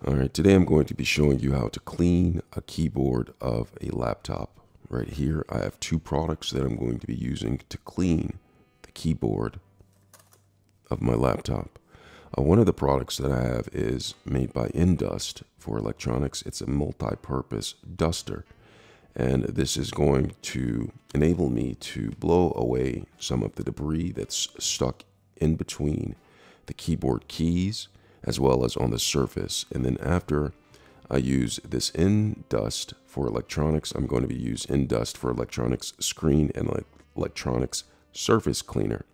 Alright, today I'm going to be showing you how to clean a keyboard of a laptop. Right here I have two products that I'm going to be using to clean the keyboard of my laptop. One of the products that I have is made by InDust for electronics. It's a multi-purpose duster, and this is going to enable me to blow away some of the debris that's stuck in between the keyboard keys as well as on the surface. And then after I use this InDust for electronics, I'm going to use InDust for electronics screen and electronics surface cleaner.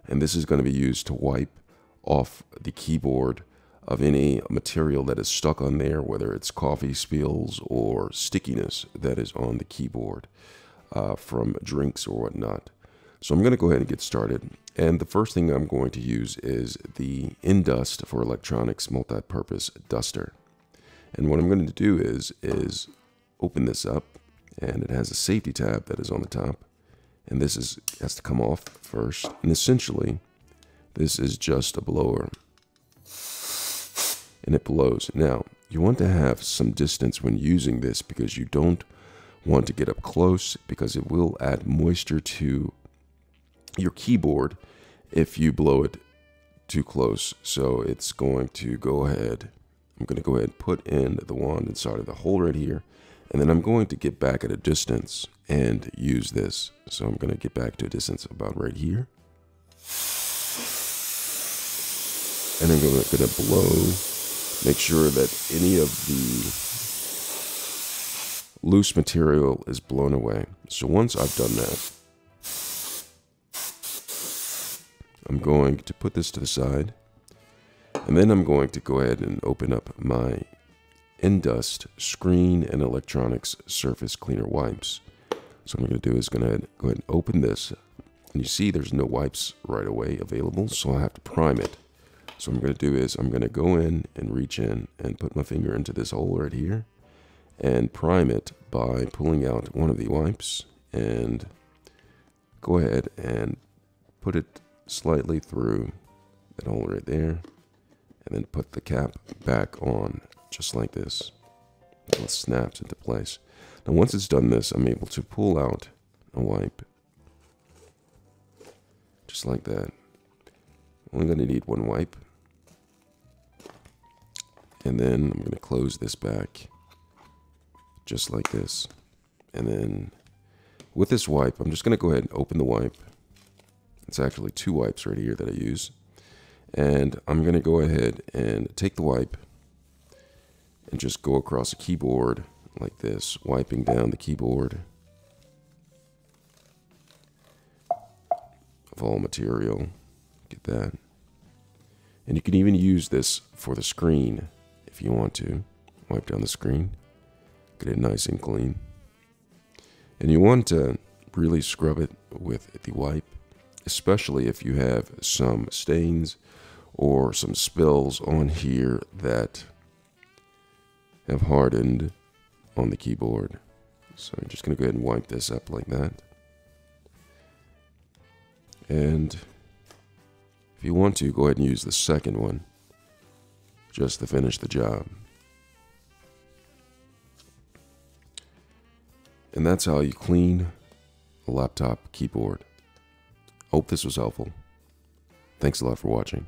And this is going to be used to wipe off the keyboard of any material that is stuck on there, whether it's coffee spills or stickiness that is on the keyboard from drinks or whatnot. So I'm going to go ahead and get started. And the first thing I'm going to use is the InDust for electronics multi-purpose duster. And what I'm going to do is open this up, and it has a safety tab that is on the top. And this has to come off first. And essentially, this is just a blower. And it blows. Now, you want to have some distance when using this because you don't want to get up close, because it will add moisture to your keyboard if you blow it too close. So it's going to go ahead. I'm going to go ahead and put in the wand inside of the hole right here. And then I'm going to get back at a distance and use this. So I'm going to get back to a distance about right here. And I'm going to blow, make sure that any of the loose material is blown away. So once I've done that, I'm going to put this to the side, and then I'm going to go ahead and open up my InDust screen and electronics surface cleaner wipes. So what I'm going to do is go ahead and open this, and you see there's no wipes right away available, so I have to prime it. So what I'm going to do is I'm going to go in and reach in and put my finger into this hole right here and prime it by pulling out one of the wipes, and go ahead and put it slightly through that hole right there, and then put the cap back on just like this. It snaps into place. Now once it's done this, I'm able to pull out a wipe just like that. Only going to need one wipe, and then I'm going to close this back just like this. And then with this wipe, I'm just going to go ahead and open the wipe. It's actually two wipes right here that I use. And I'm going to go ahead and take the wipe and just go across the keyboard like this, wiping down the keyboard of all material. Get that. And you can even use this for the screen if you want to. Wipe down the screen. Get it nice and clean. And you want to really scrub it with the wipe, especially if you have some stains or some spills on here that have hardened on the keyboard. So I'm just going to go ahead and wipe this up like that. And if you want to, go ahead and use the second one just to finish the job. And that's how you clean a laptop keyboard. Hope this was helpful. Thanks a lot for watching.